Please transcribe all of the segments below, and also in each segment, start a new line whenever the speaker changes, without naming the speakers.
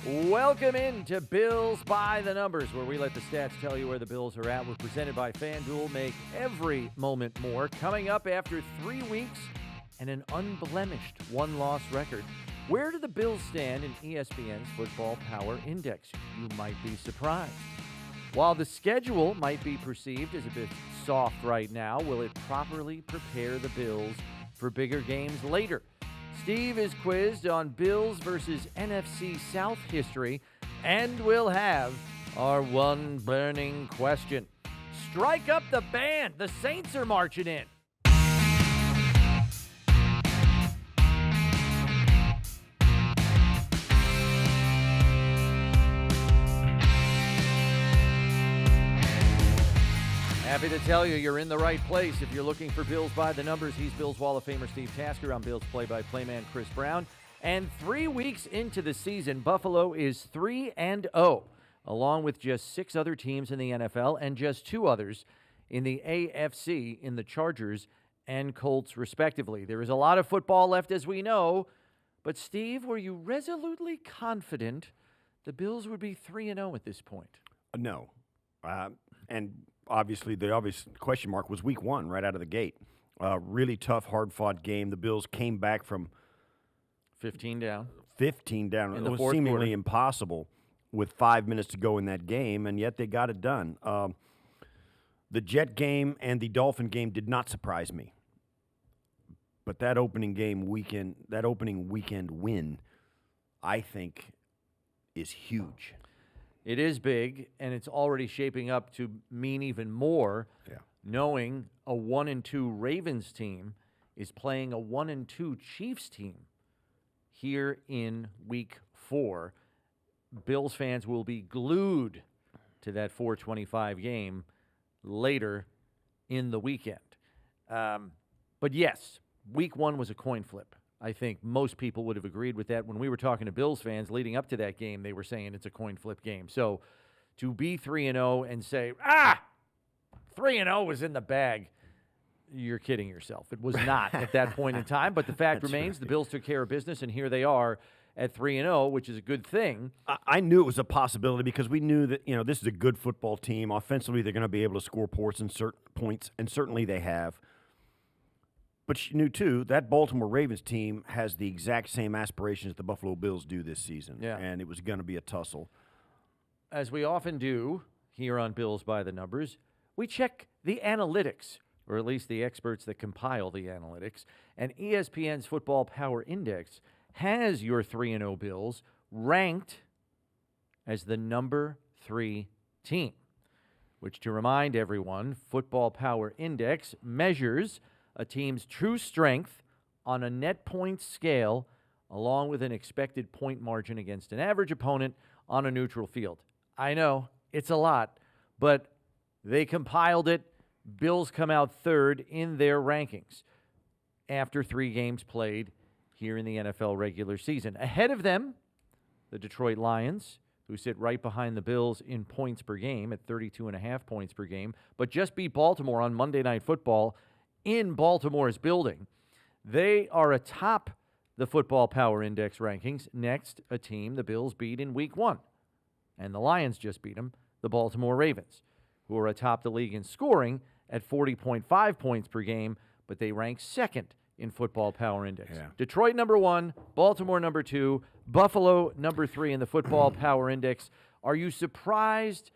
Welcome into Bills by the Numbers, where we let the stats tell you where the Bills are at. We're presented by FanDuel. Make every moment more. Coming up after 3 weeks and an unblemished one-loss record, where do the Bills stand in ESPN's Football Power Index? You might be surprised. While the schedule might be perceived as a bit soft right now, will it properly prepare the Bills for bigger games later? Steve is quizzed on Bills versus NFC South history, and we'll have our one burning question. Strike up the band. The Saints are marching in. Happy to tell you you're in the right place. If you're looking for Bills by the Numbers, he's Bills Wall of Famer Steve Tasker. I'm Bills play-by-play man Chris Brown. And 3 weeks into the season, Buffalo is 3-0, along with just 6 other teams in the NFL and just 2 others in the AFC in the Chargers and Colts, respectively. There is a lot of football left, as we know. But, Steve, were you resolutely confident the Bills would be 3-0 at this point?
No. And obviously, the obvious question mark was week 1 right out of the gate. Really tough, hard-fought game. The Bills came back from
15 down.
15 down.
In
It
the
was
fourth
seemingly
quarter.
impossible with 5 minutes to go in that game, and yet they got it done. The Jet game and the Dolphin game did not surprise me. But that opening weekend win, I think, is huge.
It is big, and it's already shaping up to mean even more, knowing a 1-2 Ravens team is playing a 1-2 Chiefs team here in Week 4. Bills fans will be glued to that 4:25 game later in the weekend. But yes, Week 1 was a coin flip. I think most people would have agreed with that. When we were talking to Bills fans leading up to that game, they were saying it's a coin flip game. So to be 3-0 and say, 3-0 was in the bag, you're kidding yourself. It was not at that point in time. But the fact remains, the Bills took care of business, and here they are at 3-0, which is a good thing.
I knew it was a possibility because we knew that, this is a good football team. Offensively, they're going to be able to score points, and certainly they have. But you knew, too, that Baltimore Ravens team has the exact same aspirations the Buffalo Bills do this season.
Yeah.
And it was going to be a tussle.
As we often do here on Bills by the Numbers, we check the analytics, or at least the experts that compile the analytics. And ESPN's Football Power Index has your 3-0 Bills ranked as the number 3 team, which, to remind everyone, Football Power Index measures a team's true strength on a net points scale, along with an expected point margin against an average opponent on a neutral field. I know, it's a lot, but they compiled it. Bills come out 3rd in their rankings after 3 games played here in the NFL regular season. Ahead of them, the Detroit Lions, who sit right behind the Bills in points per game at 32.5 points per game, but just beat Baltimore on Monday Night Football in Baltimore's building. They are atop the Football Power Index rankings. Next, a team the Bills beat in Week 1. And the Lions just beat them, the Baltimore Ravens, who are atop the league in scoring at 40.5 points per game, but they rank 2nd in Football Power Index.
Yeah.
Detroit number 1, Baltimore number 2, Buffalo number 3 in the Football Power Index. Are you surprised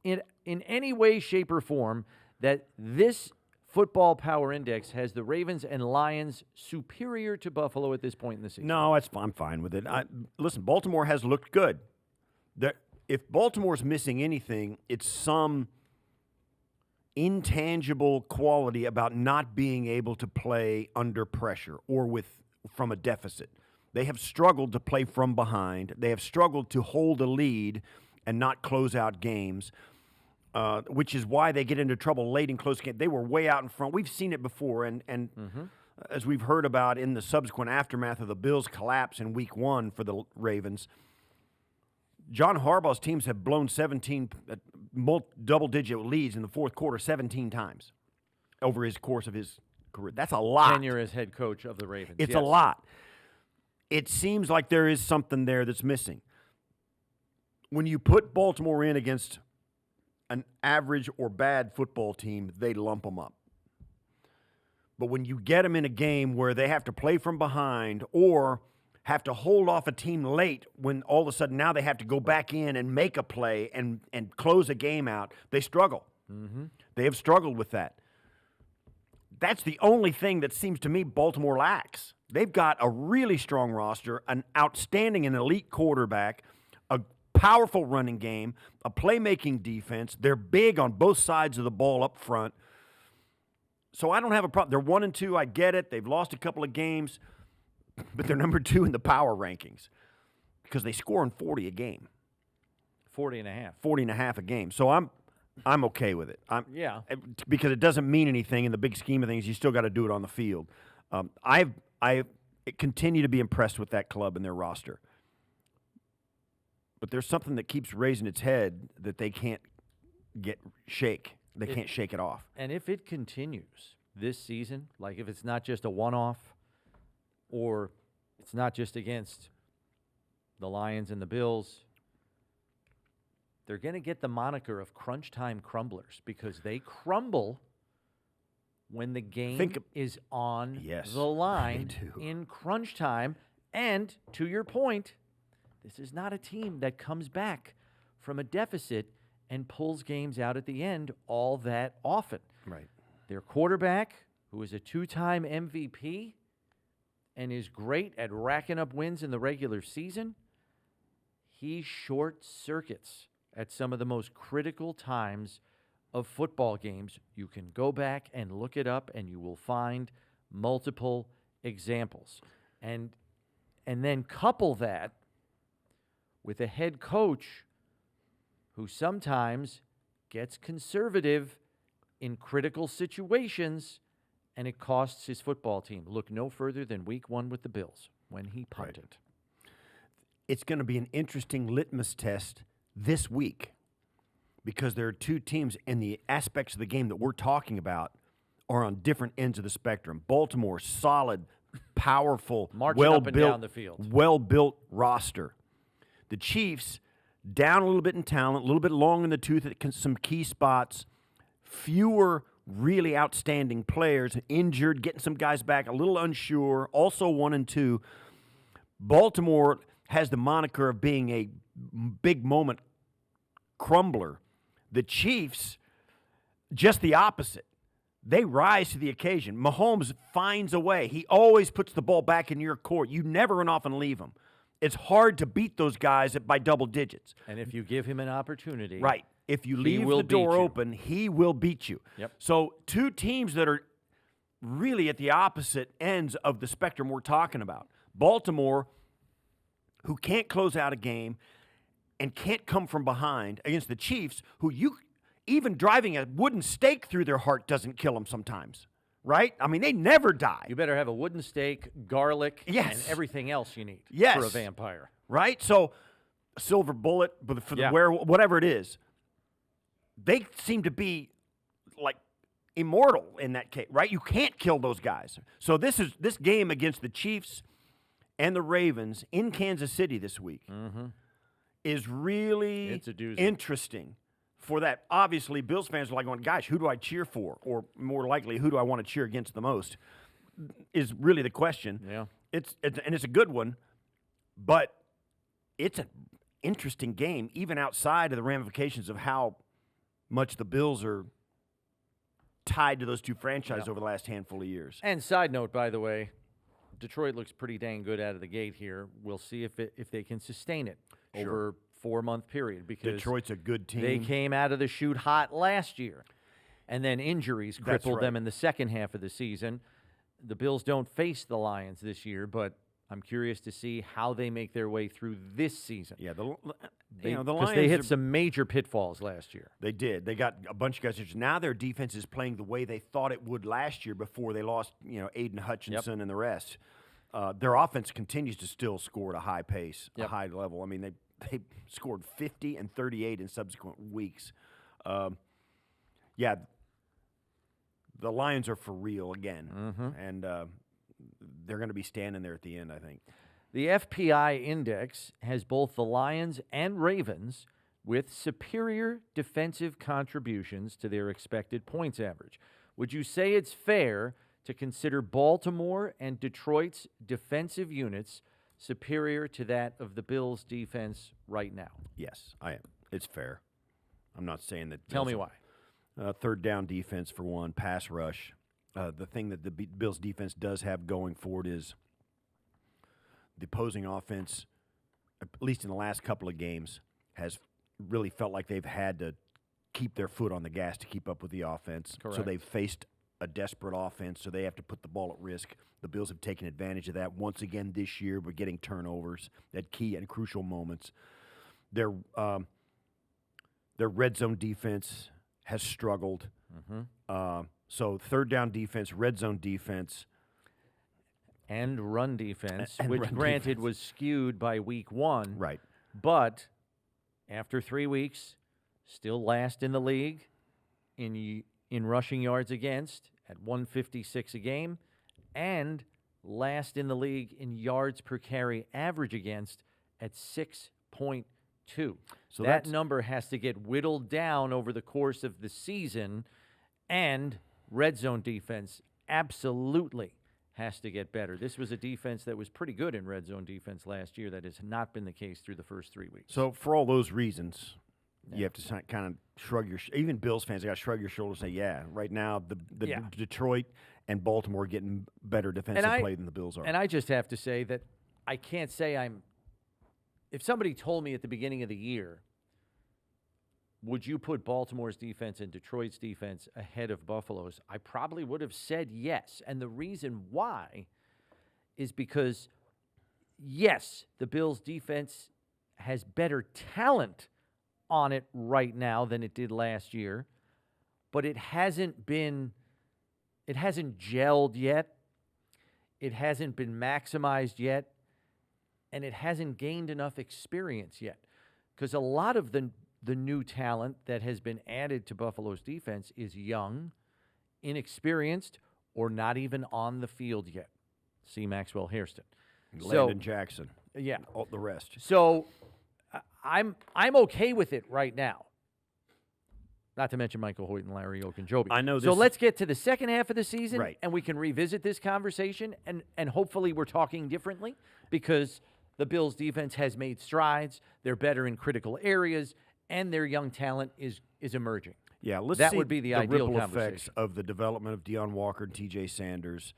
in any way, shape, or form that this Football Power Index has the Ravens and Lions superior to Buffalo at this point in the season?
No, I'm fine with it. Listen, Baltimore has looked good. If Baltimore's missing anything, it's some intangible quality about not being able to play under pressure or from a deficit. They have struggled to play from behind. They have struggled to hold a lead and not close out games. Which is why they get into trouble late in close games. They were way out in front. We've seen it before, and as we've heard about in the subsequent aftermath of the Bills' collapse in Week 1 for the Ravens, John Harbaugh's teams have blown 17 double-digit leads in the fourth quarter 17 times over his course of his career. That's a lot.
Tenure as head coach of the Ravens.
It's a lot. It seems like there is something there that's missing. when you put Baltimore in against an average or bad football team, they lump them up. But when you get them in a game where they have to play from behind or have to hold off a team late when all of a sudden now they have to go back in and make a play and close a game out, they struggle.
Mm-hmm.
They have struggled with that. That's the only thing that seems to me Baltimore lacks. They've got a really strong roster, an outstanding and elite quarterback, a powerful running game, a playmaking defense. They're big on both sides of the ball up front. So I don't have a problem. They're 1-2. I get it. They've lost a couple of games, but they're number 2 in the power rankings because they score in 40 a game.
40 and a half.
40 and a half a game. So I'm okay with it.
Yeah.
Because it doesn't mean anything in the big scheme of things. You still got to do it on the field. I continue to be impressed with that club and their roster. But there's something that keeps raising its head that they can't shake. They can't shake it off.
And if it continues this season, like if it's not just a one-off or it's not just against the Lions and the Bills, they're going to get the moniker of crunch time crumblers because they crumble when the game is on the line in crunch time. And to your point, this is not a team that comes back from a deficit and pulls games out at the end all that often.
Right.
Their quarterback, who is a 2-time MVP and is great at racking up wins in the regular season, he short circuits at some of the most critical times of football games. You can go back and look it up, and you will find multiple examples. And then couple that with a head coach who sometimes gets conservative in critical situations, and it costs his football team. Look no further than week 1 with the Bills when he punted.
Right. It's going to be an interesting litmus test this week because there are two teams, and the aspects of the game that we're talking about are on different ends of the spectrum. Baltimore, solid, powerful,
marching up and down the field,
well-built roster. The Chiefs, down a little bit in talent, a little bit long in the tooth at some key spots, fewer really outstanding players, injured, getting some guys back, a little unsure, also 1-2. Baltimore has the moniker of being a big moment crumbler. The Chiefs, just the opposite. They rise to the occasion. Mahomes finds a way. He always puts the ball back in your court. You never run off and leave him. It's hard to beat those guys by double digits.
And if you give him an opportunity.
Right. If you leave the door open, he will beat you.
Yep.
So two teams that are really at the opposite ends of the spectrum we're talking about. Baltimore, who can't close out a game and can't come from behind, against the Chiefs, who even driving a wooden stake through their heart doesn't kill them sometimes. Right? I mean, they never die.
You better have a wooden stake, garlic,
yes,
and everything else you need
yes,
for a vampire.
Right? So, a silver bullet for the whatever it is. They seem to be like immortal in that case, right? You can't kill those guys. So this game against the Chiefs and the Ravens in Kansas City this week is really interesting. For that, obviously, Bills fans are like going, gosh, who do I cheer for? Or more likely, who do I want to cheer against the most? Is really the question.
Yeah.
It's a good one, but it's an interesting game, even outside of the ramifications of how much the Bills are tied to those two franchises over the last handful of years.
And side note, by the way, Detroit looks pretty dang good out of the gate here. We'll see if they can sustain it over 4-month period, because
Detroit's a good team.
They came out of the chute hot last year, and then injuries crippled them in the second half of the season. The Bills don't face the Lions this year, but I'm curious to see how they make their way through this season.
Yeah, the Lions,
because they hit some major pitfalls last year.
They did. They got a bunch of guys. Now their defense is playing the way they thought it would last year before they lost, Aiden Hutchinson and the rest. Their offense continues to still score at a high pace, a high level. I mean, they scored 50 and 38 in subsequent weeks. The Lions are for real again, and they're going to be standing there at the end, I think.
The FPI index has both the Lions and Ravens with superior defensive contributions to their expected points average. Would you say it's fair to consider Baltimore and Detroit's defensive units superior to that of the Bills' defense right now?
Yes, I am. It's fair. I'm not saying that.
Tell me why.
Third down defense, for one, pass rush. The thing that the Bills' defense does have going for it is the opposing offense, at least in the last couple of games, has really felt like they've had to keep their foot on the gas to keep up with the offense.
Correct.
So they've faced a desperate offense, so they have to put the ball at risk. The Bills have taken advantage of that once again this year. We're getting turnovers at key and crucial moments. Their red zone defense has struggled. So third down defense, red zone defense.
And run defense,
And
which
run
granted
defense.
was skewed by week 1.
Right.
But after 3 weeks, still last in the league in rushing yards against at 156 a game, and last in the league in yards per carry average against at 6.2.
So
that
that's-
number has to get whittled down over the course of the season, and red zone defense absolutely has to get better. This was a defense that was pretty good in red zone defense last year. That has not been the case through the first 3 weeks.
So for all those reasons, you have to kind of shrug your even Bills fans got to shrug your shoulders and say, yeah, right now the Detroit and Baltimore are getting better defensive play than the Bills are.
And I just have to say that I can't say I'm – if somebody told me at the beginning of the year, would you put Baltimore's defense and Detroit's defense ahead of Buffalo's, I probably would have said yes. And the reason why is because, yes, the Bills' defense has better talent on it right now than it did last year, but it hasn't gelled yet. It hasn't been maximized yet, and it hasn't gained enough experience yet. Because a lot of the new talent that has been added to Buffalo's defense is young, inexperienced, or not even on the field yet. See Maxwell Hairston.
Landon Jackson.
Yeah.
All the rest.
So I'm okay with it right now. Not to mention Michael Hoyt and Larry Ogunjobi.
I know
So
this-
let's get to the second half of the season,
Right.
and we can revisit this conversation, and hopefully we're talking differently because the Bills' defense has made strides. They're better in critical areas, and their young talent is emerging.
Yeah, let's
That
see
would be the ideal
ripple effects
conversation.
of the development of Deion Walker and T.J. Sanders.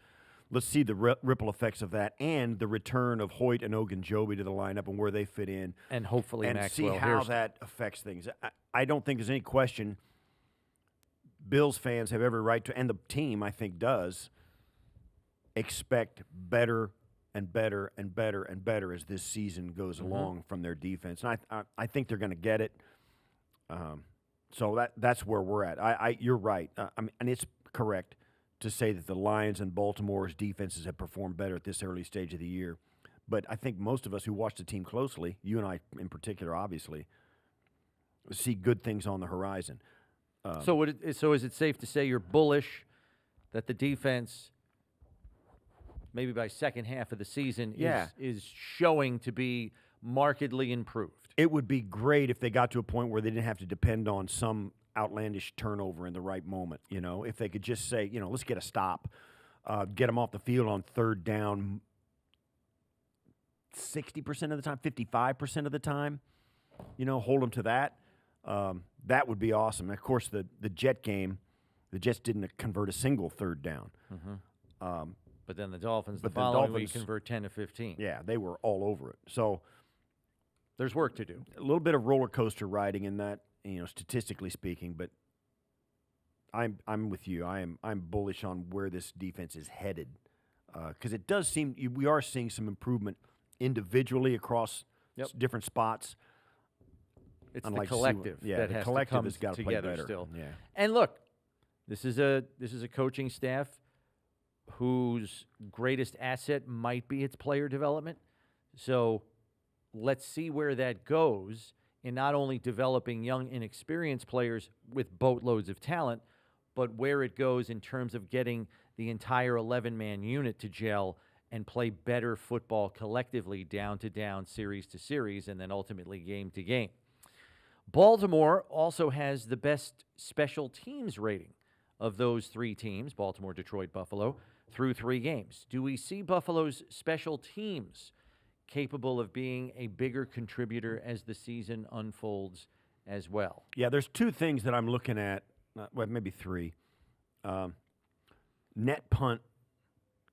Let's see the ripple effects of that and the return of Hoyt and Ogunjobi to the lineup and where they fit in.
And hopefully
and
Maxwell
see how
Hairston.
that affects things. I don't think there's any question Bills fans have every right to, and the team, I think, does, expect better and better and better and better as this season goes along from their defense. And I think they're going to get it. So that's where we're at. You're right. And it's correct to say that the Lions and Baltimore's defenses have performed better at this early stage of the year. But I think most of us who watch the team closely, you and I in particular, obviously, see good things on the horizon.
So is it safe to say you're bullish that the defense, maybe by second half of the season, is showing to be markedly improved?
It would be great if they got to a point where they didn't have to depend on some outlandish turnover in the right moment. You know, if they could just say, let's get a stop, get them off the field on third down 60% of the time, 55% of the time, hold them to that. That would be awesome. And of course, the Jet game, the Jets didn't convert a single third down.
But then the Dolphins,
But
the
the
following week,
Dolphins-
convert 10 to 15.
Yeah, they were all over it. So
There's work to do.
a little bit of roller coaster riding in that, statistically speaking. But I'm with you. I'm bullish on where this defense is headed because it does seem we are seeing some improvement individually across different spots.
It's
I'd
the
like to see
collective
what- yeah,
that
the
has
collective
to come
has gotta play
together
better.
still.
Yeah.
And look, this is a coaching staff whose greatest asset might be its player development. So let's see where that goes in not only developing young, inexperienced players with boatloads of talent, but where it goes in terms of getting the entire 11-man unit to gel and play better football collectively, down to down, series to series, and then ultimately game to game. Baltimore also has the best special teams rating of those three teams, Baltimore, Detroit, Buffalo, through 3 games. Do we see Buffalo's special teams capable of being a bigger contributor as the season unfolds as well?
Yeah, there's 2 things that I'm looking at, well, maybe 3. Net punt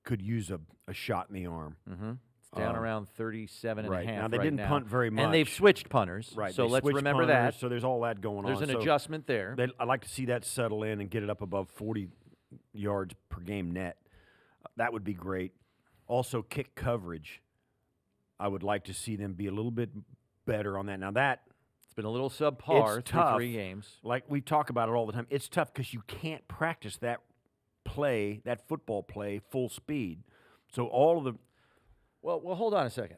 could use a shot in the arm.
Mm-hmm. It's down around 37 and
Right.
a half
Now, they
right
didn't
now.
punt very much.
And they've switched punters.
Right.
So
they
let's
switched
remember
punters,
that.
So there's all that going
There's
on.
an adjustment there.
I'd like to see that settle in and get it up above 40 yards per game net. That would be great. Also, kick coverage. I would like to see them be a little bit better on that. Now,
It's been a little subpar
it's
through
tough.
3 games.
Like we talk about it all the time, it's tough because you can't practice that play, that football play, full speed. So all of the
Well, hold on a second.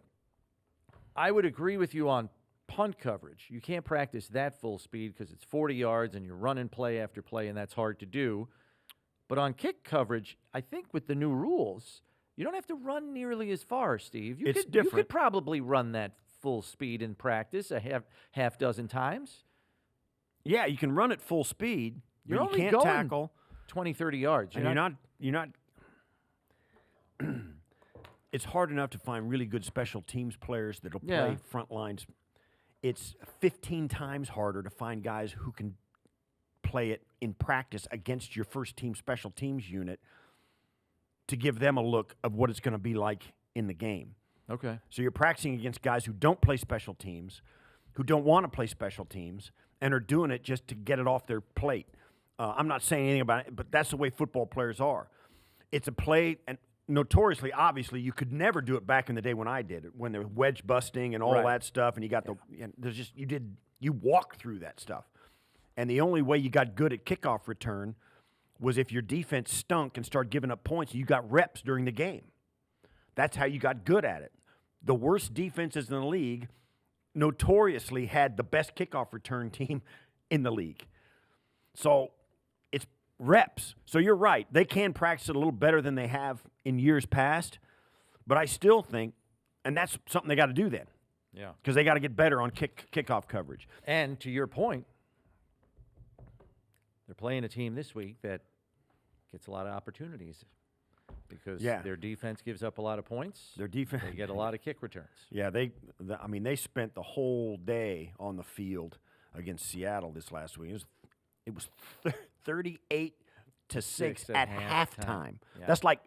I would agree with you on punt coverage. You can't practice that full speed because it's 40 yards and you're running play after play, and that's hard to do. But on kick coverage, I think with the new rules, you don't have to run nearly as far, Steve.
It's
You
different.
could probably run that full speed in practice a half dozen times.
yeah, you can run at full speed, but
You're
you
only
can't
going
tackle.
20, 30 yards.
And you're not it's hard enough to find really good special teams players that'll play
Yeah.
front lines. It's 15 times harder to find guys who can play it in practice against your first team special teams unit to give them a look of what it's going to be like in the game.
Okay.
So you're practicing against guys who don't play special teams, who don't want to play special teams, and are doing it just to get it off their plate. I'm not saying anything about it, but that's the way football players are. It's a play, and notoriously, obviously, you could never do it back in the day when I did it, when there was wedge busting and all
Right.
that stuff, and you got and there's just you walked through that stuff. And the only way you got good at kickoff return was if your defense stunk and started giving up points, you got reps during the game. That's how you got good at it. The worst defenses in the league notoriously had the best kickoff return team in the league. So it's reps. So you're right. They can practice it a little better than they have in years past, but I still think, and that's something they got to do then,
Yeah.
because they got to get better on kickoff coverage.
And to your point, they're playing a team this week that gets a lot of opportunities because their defense gives up a lot of points.
Their defense,
They get a lot of kick returns.
yeah, they spent the whole day on the field against Seattle this last week. It was 38-6
Six
at
at halftime.
halftime.
Yeah.
That's like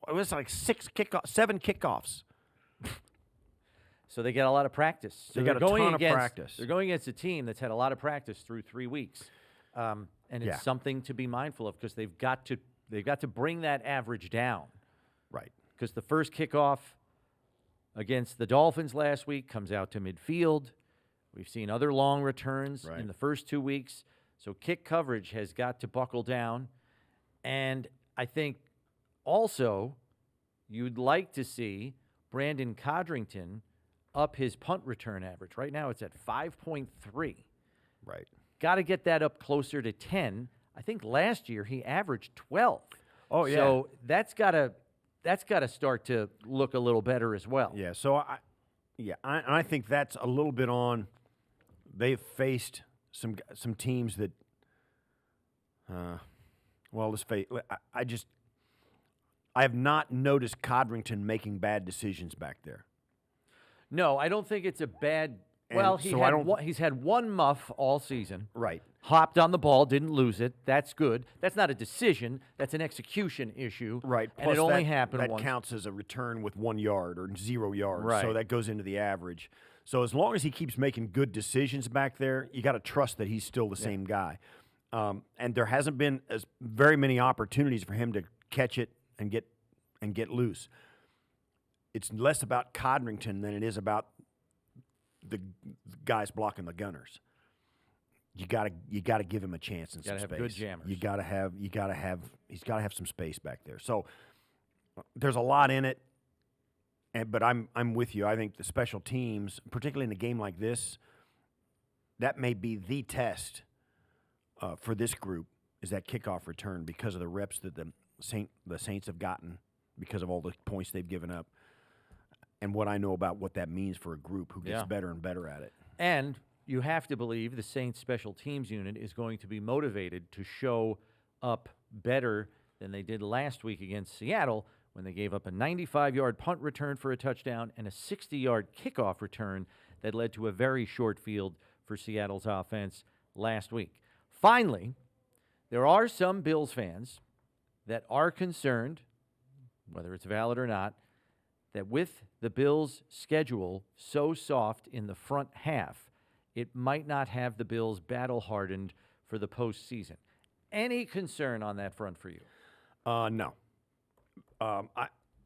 it was like 7 kickoffs.
So they get a lot of practice. So
They got
they're
a
going
ton of
against,
practice.
They're going against a team that's had a lot of practice through 3 weeks, and it's
Yeah.
something to be mindful of because they've got to bring that average down.
Right.
Because the first kickoff against the Dolphins last week comes out to midfield. We've seen other long returns
Right.
in the first 2 weeks. So kick coverage has got to buckle down. And I think also you'd like to see Brandon Codrington up his punt return average. Right now it's at 5.3.
Right.
Got to get that up closer to 10. I think last year he averaged 12.
Oh, yeah.
So that's got to start to look a little better as well.
Yeah. So I think that's a little bit on. They've faced some teams that. Well, let's face. I have not noticed Codrington making bad decisions back there.
No, I don't think it's a bad.
And
Well,
so
he's had one muff all season.
Right.
Hopped on the ball, didn't lose it. That's good. That's not a decision. That's an execution issue.
Right.
And
Plus
it only
that,
happened
that
once.
counts as a return with 1 yard or 0 yards.
Right.
So that goes into the average. So as long as he keeps making good decisions back there, you got to trust that he's still the same guy. And there hasn't been very many opportunities for him to catch it and get loose. It's less about Codrington than it is about the guys blocking the gunners. You got to give him a chance and some
Gotta have
space.
good jammers.
He's got to have some space back there. So there's a lot in it. But I'm with you. I think the special teams, particularly in a game like this, that may be the test for this group is that kickoff return because of the reps that the Saints have gotten because of all the points they've given up and what I know about what that means for a group who gets better and better at it.
And you have to believe the Saints special teams unit is going to be motivated to show up better than they did last week against Seattle when they gave up a 95-yard punt return for a touchdown and a 60-yard kickoff return that led to a very short field for Seattle's offense last week. Finally, there are some Bills fans that are concerned, whether it's valid or not, that with the Bills' schedule so soft in the front half, it might not have the Bills battle-hardened for the postseason. Any concern on that front for you?
No.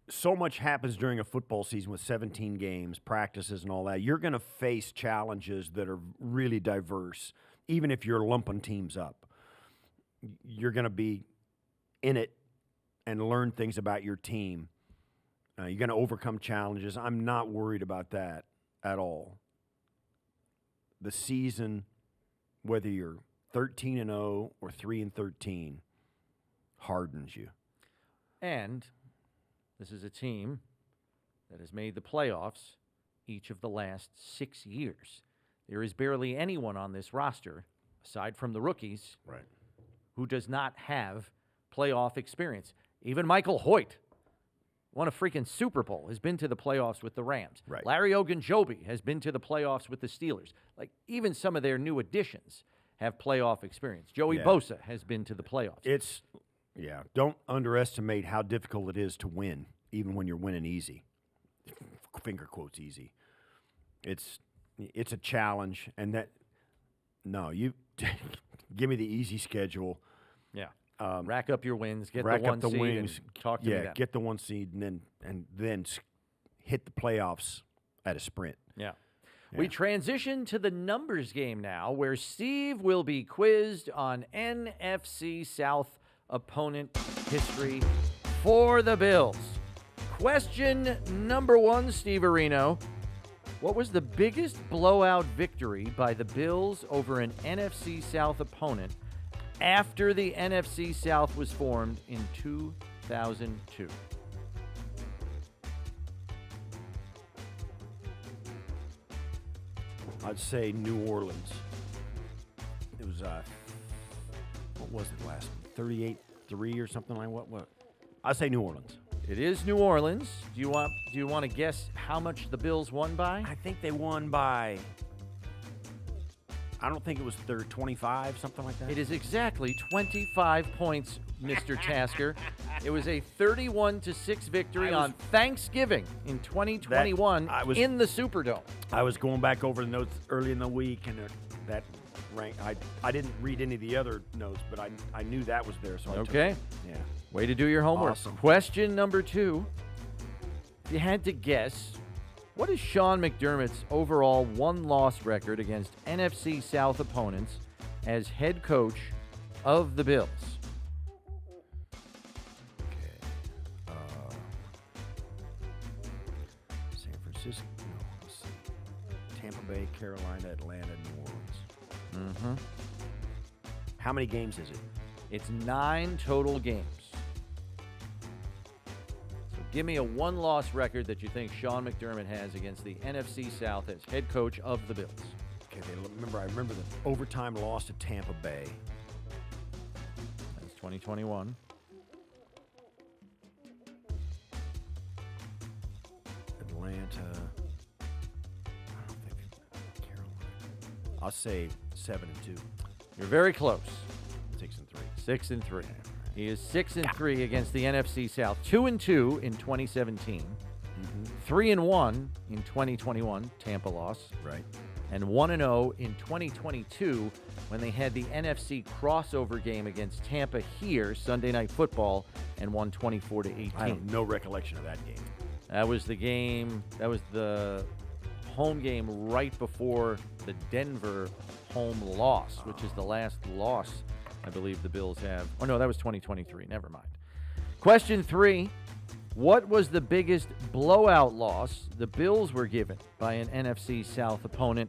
So much happens during a football season with 17 games, practices, and all that. You're going to face challenges that are really diverse, even if you're lumping teams up. You're going to be in it and learn things about your team. You're going to overcome challenges. I'm not worried about that at all. The season, whether you're 13-0 or 3-13, hardens you.
And this is a team that has made the playoffs each of the last 6 years. There is barely anyone on this roster, aside from the rookies, who does not have playoff experience. Even Michael Hoyt won a freaking Super Bowl, has been to the playoffs with the Rams. Larry Ogunjobi has been to the playoffs with the Steelers. Like, even some of their new additions have playoff experience. Joey Bosa has been to the playoffs.
Don't underestimate how difficult it is to win, even when you're winning easy. Finger quotes easy. It's a challenge, and you give me the easy schedule.
Yeah. Rack up your wins, get
rack
the one
up the
seed,
wings,
and talk to me then.
Get the one seed, and then hit the playoffs at a sprint.
Yeah. We transition to the numbers game now, where Steve will be quizzed on NFC South opponent history for the Bills. Question number 1, Steve Areno. What was the biggest blowout victory by the Bills over an NFC South opponent after the NFC South was formed in 2002?
I'd say New Orleans. It was what was it last? 38-3 or something like what? I'd say New Orleans.
It is New Orleans. Do you want to guess how much the Bills won by?
I think they won by, I don't think it was 25, something like that.
It is exactly 25 points, Mr. Tasker. It was a 31-6 victory on Thanksgiving in 2021 in the Superdome.
I was going back over the notes early in the week, and that rank. I didn't read any of the other notes, but I knew that was there. So
okay.
Yeah.
Way to do your homework.
Awesome.
Question number 2. If you had to guess, what is Sean McDermott's overall one-loss record against NFC South opponents as head coach of the Bills?
Okay. San Francisco. No, let's see. Tampa Bay, Carolina, Atlanta, New Orleans.
Mm-hmm.
How many games is it?
It's 9 total games. So give me a one-loss record that you think Sean McDermott has against the NFC South as head coach of the Bills.
Okay, I remember the overtime loss to Tampa Bay.
That's 2021.
Atlanta. I don't think Carolina. I'll say 7-2.
You're very close.
6-3.
6-3. He is 6-3 against the NFC South. 2-2 in 2017. 3-1 in 2021, Tampa loss.
Right.
And 1-0 in 2022 when they had the NFC crossover game against Tampa here, Sunday Night Football, and won 24-18.
I have no recollection of that game.
That was the game. That was the home game right before the Denver home loss, which is the last loss I believe the Bills have. Oh, no, that was 2023. Never mind. Question 3. What was the biggest blowout loss the Bills were given by an NFC South opponent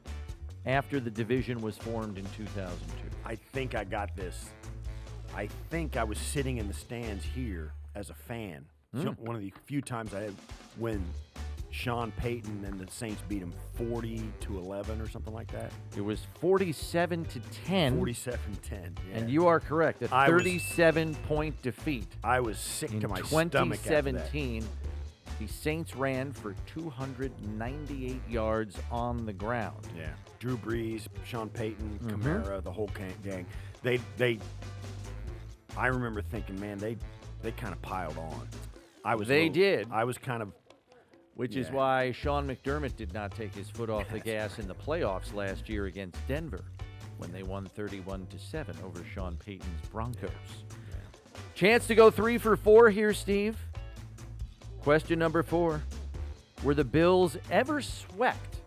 after the division was formed in 2002?
I think I got this. I think I was sitting in the stands here as a fan One of the few times I had when Sean Payton and the Saints beat him 40-11 or something like that.
It was 47-10.
47-10, yeah.
And you are correct. A 37-point defeat.
I was sick
in
to my stomach after that.
2017. The Saints ran for 298 yards on the ground.
Yeah. Drew Brees, Sean Payton, Kamara, the whole gang. They I remember thinking, man, they kind of piled on.
They did.
I was kind of
Which is why Sean McDermott did not take his foot off the gas in the playoffs last year against Denver when they won 31-7 over Sean Payton's Broncos. Chance to go 3 for 4 here, Steve. Question number 4. Were the Bills ever swept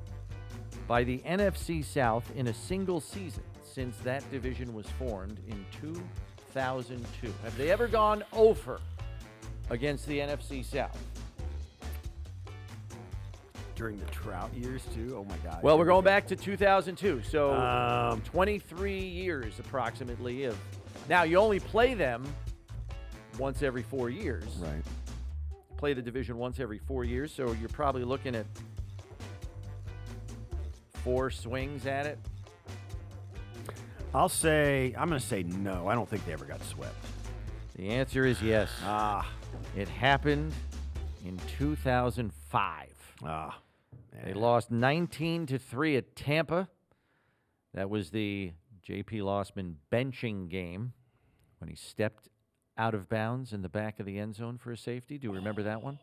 by the NFC South in a single season since that division was formed in 2002? Have they ever gone over against the NFC South?
During the Trout years, too? Oh, my God.
Well, we're going back to 2002, so 23 years approximately. Now, you only play them once every 4 years.
Right.
Play the division once every 4 years, so you're probably looking at 4 swings at it.
I'm going to say no. I don't think they ever got swept.
The answer is yes. It happened in 2005. They lost 19-3 at Tampa. That was the J.P. Lossman benching game when he stepped out of bounds in the back of the end zone for a safety. Do you remember that one?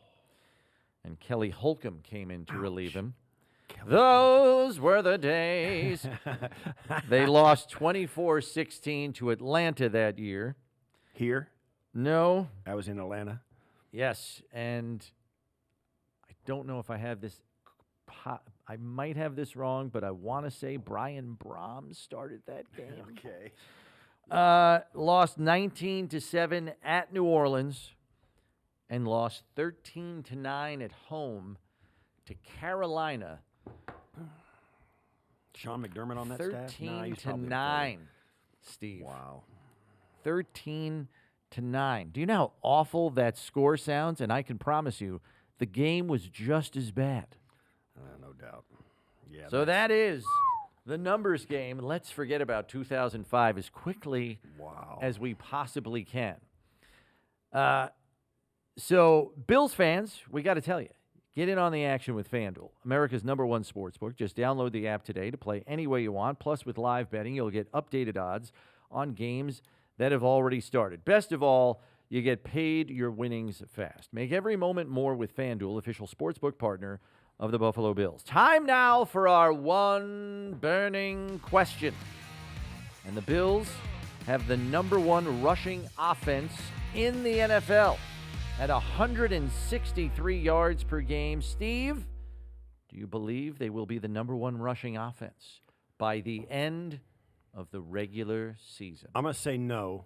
And Kelly Holcomb came in to relieve him. Those were the days. They lost 24-16 to Atlanta that year.
Here?
No.
I was in Atlanta.
Yes, and I don't know if I have this. I might have this wrong, but I want to say Brian Brahms started that game.
Okay.
Lost 19-7 at New Orleans and lost 13-9 at home to Carolina.
Sean McDermott on that staff?
13-9, Steve.
Wow.
13-9. Do you know how awful that score sounds? And I can promise you, the game was just as bad.
No doubt. Yeah.
So that is the numbers game. Let's forget about 2005 as quickly as we possibly can. So, Bills fans, we got to tell you, get in on the action with FanDuel, America's #1 sportsbook. Just download the app today to play any way you want. Plus, with live betting, you'll get updated odds on games that have already started. Best of all, you get paid your winnings fast. Make every moment more with FanDuel, official sportsbook partner of the Buffalo Bills. Time now for our one burning question. And the Bills have the #1 rushing offense in the NFL at 163 yards per game. Steve, do you believe they will be the #1 rushing offense by the end of the regular season?
I'm going to say no,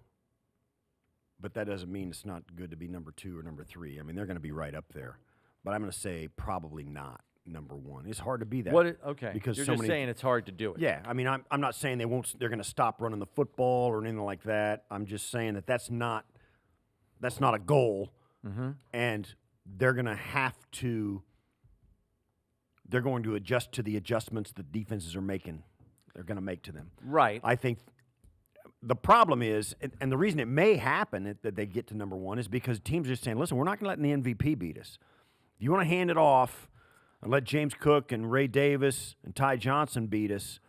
but that doesn't mean it's not good to be #2 or #3. I mean, they're going to be right up there. But I'm going to say probably not #1. It's hard to be that.
Okay,
because
you're
so
just
many,
saying it's hard to do it.
Yeah, I mean, I'm not saying they're going to stop running the football or anything like that. I'm just saying that's not a goal, and they're going to have to. They're going to adjust to the adjustments the defenses are making. They're going to make to them.
Right.
I think the problem is, and the reason it may happen that they get to #1 is because teams are just saying, listen, we're not going to let the MVP beat us. If you want to hand it off and let James Cook and Ray Davis and Ty Johnson beat us,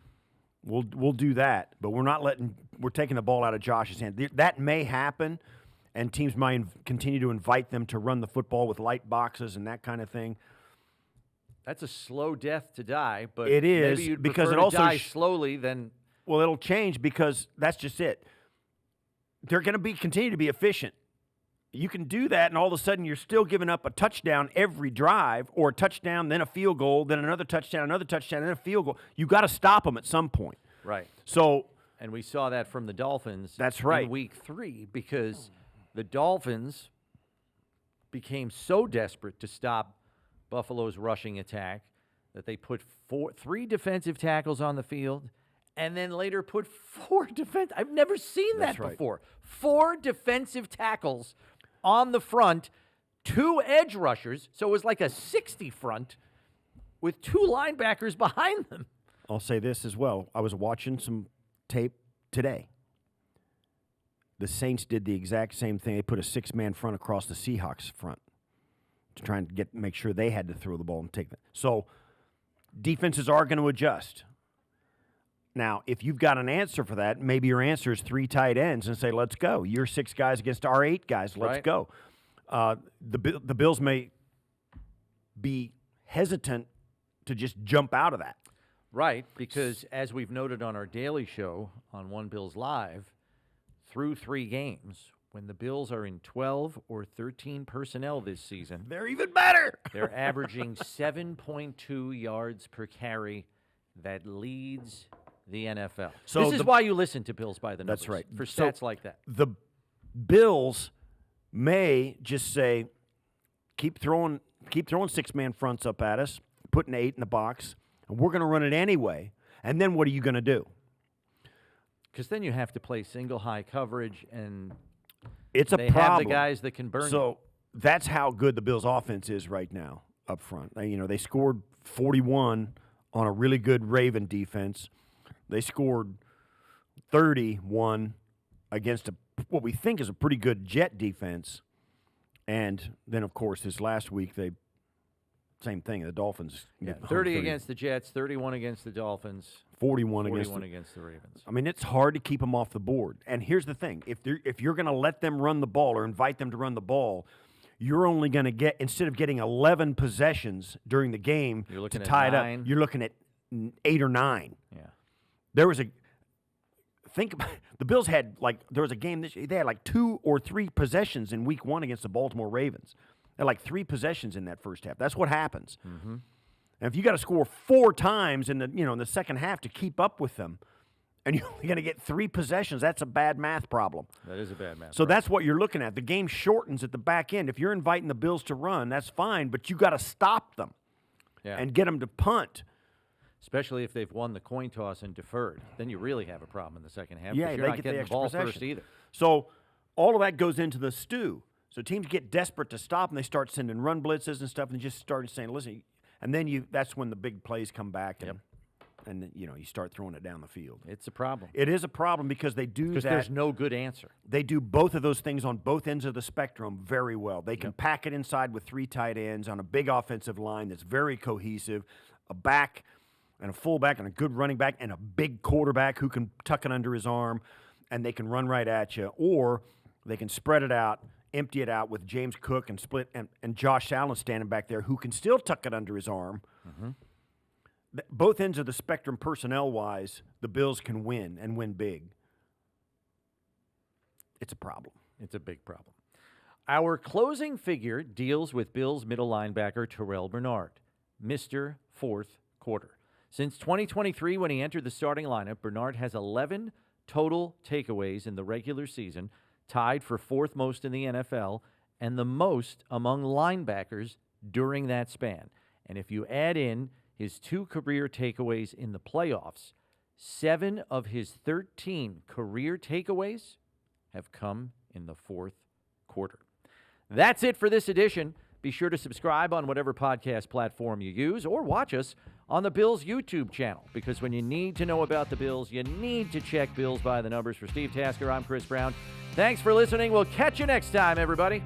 we'll do that. But we're taking the ball out of Josh's hand. That may happen, and teams might continue to invite them to run the football with light boxes and that kind of thing.
That's a slow death to die, but
it is,
maybe you'd
because
prefer
it also
to die slowly than.
Well, it'll change because that's just it. They're going to continue to be efficient. You can do that, and all of a sudden you're still giving up a touchdown every drive, or a touchdown, then a field goal, then another touchdown, then a field goal. You got to stop them at some point.
Right.
So,
and we saw that from the Dolphins.
That's right.
In Week 3, because the Dolphins became so desperate to stop Buffalo's rushing attack that they put 3 defensive tackles on the field, and then later put 4 defense. I've never seen that before. 4 defensive tackles on the front 2 edge rushers, so it was like a 60 front with 2 linebackers behind them.
I'll say this as well. I was watching some tape today. The Saints did the exact same thing. They put a 6-man front across the Seahawks front to try and make sure they had to throw the ball and take that. So defenses are going to adjust. Now, if you've got an answer for that, maybe your answer is 3 tight ends and say, let's go. Your 6 guys against our 8 guys. Let's go. The Bills may be hesitant to just jump out of that.
Right, because as we've noted on our daily show on One Bills Live, through 3 games, when the Bills are in 12 or 13 personnel this season,
they're even better.
They're averaging 7.2 yards per carry. That leads the NFL. So this is why you listen to Bills by the Numbers.
That's right.
For stats like that.
The Bills may just say, keep throwing 6-man fronts up at us, putting 8 in the box, and we're going to run it anyway. And then what are you going to do?
Because then you have to play single high coverage, and
it's a
they
problem.
have the guys that can burn.
So that's how good the Bills' offense is right now up front. They scored 41 on a really good Raven defense. They scored 31 against what we think is a pretty good Jet defense. And then, of course, this last week, same thing. The Dolphins.
30 against the Jets, 31 against the Dolphins,
41
against the Ravens.
I mean, it's hard to keep them off the board. And here's the thing. If you're going to let them run the ball or invite them to run the ball, you're only going to get, instead of getting 11 possessions during the game to tie it up, you're looking at 8 or 9.
Yeah.
There was the Bills had, there was a game they had 2 or 3 possessions in week 1 against the Baltimore Ravens. They had 3 possessions in that first half. That's what happens.
Mm-hmm.
And if you got to score 4 times in the second half to keep up with them, and you're only going to get 3 possessions, that's a bad math problem.
That is a bad math
So
problem.
that's what you're looking at. The game shortens at the back end. If you're inviting the Bills to run, that's fine, but you got to stop them and get them to punt.
Especially if they've won the coin toss and deferred. Then you really have a problem in the second half.
Yeah,
you're
they
not
get
getting
the
the ball
extra
first
possession.
either.
So all of that goes into the stew. So teams get desperate to stop, and they start sending run blitzes and stuff, and just start saying, listen, and then that's when the big plays come back, and you start throwing it down the field.
It's a problem.
It is a problem because they do that.
Because there's no good answer.
They do both of those things on both ends of the spectrum very well. They can pack it inside with 3 tight ends on a big offensive line that's very cohesive, a back and a fullback and a good running back and a big quarterback who can tuck it under his arm, and they can run right at you. Or they can spread it out, empty it out with James Cook and split and Josh Allen standing back there who can still tuck it under his arm. Mm-hmm. Both ends of the spectrum personnel-wise, the Bills can win and win big. It's a problem.
It's a big problem. Our closing figure deals with Bills middle linebacker Terrell Bernard, Mr. Fourth Quarter. Since 2023, when he entered the starting lineup, Bernard has 11 total takeaways in the regular season, tied for 4th most in the NFL, and the most among linebackers during that span. And if you add in his 2 career takeaways in the playoffs, 7 of his 13 career takeaways have come in the 4th quarter. That's it for this edition. Be sure to subscribe on whatever podcast platform you use, or watch us on the Bills YouTube channel, because when you need to know about the Bills, you need to check Bills by the Numbers. For Steve Tasker, I'm Chris Brown. Thanks for listening. We'll catch you next time, everybody.